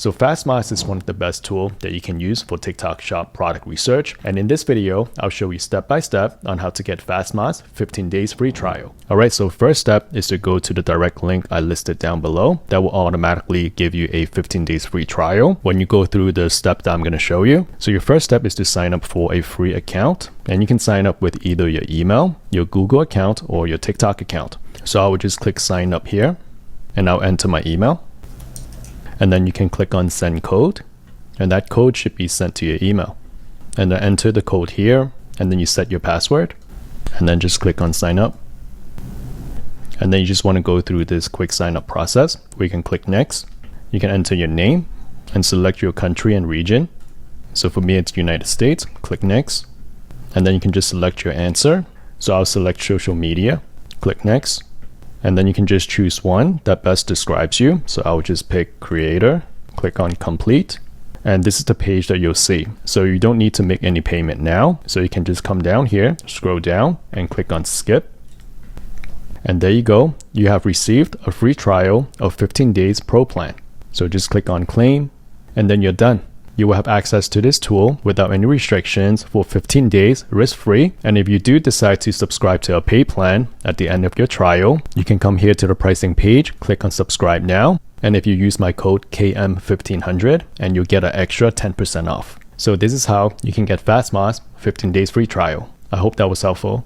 So FastMoss is one of the best tools that you can use for TikTok Shop product research. And in this video, I'll show you step by step on how to get FastMoss 15 days free trial. Alright, so first step is to go to the direct link I listed down below. That will automatically give you a 15 days free trial when you go through the step that I'm going to show you. So your first step is to sign up for a free account. And you can sign up with either your email, your Google account, or your TikTok account. So I will just click sign up here and I'll enter my email. And then you can click on send code, and that code should be sent to your email. And then enter the code here, and then you set your password, and then just click on sign up. And then you just want to go through this quick sign up process. We can click next. You can enter your name and select your country and region. So for me, it's United States. Click next. And then you can just select your answer. So I'll select social media. Click next. And then you can just choose one that best describes you. So I'll just pick creator, click on complete. And this is the page that you'll see. So you don't need to make any payment now. So you can just come down here, scroll down and click on skip. And there you go. You have received a free trial of 15 days pro plan. So just click on claim and then you're done. You will have access to this tool without any restrictions for 15 days risk-free. And if you do decide to subscribe to a paid plan at the end of your trial, you can come here to the pricing page, click on subscribe now. And if you use my code KM1500, and you'll get an extra 10% off. So this is how you can get FastMoss 15 days free trial. I hope that was helpful.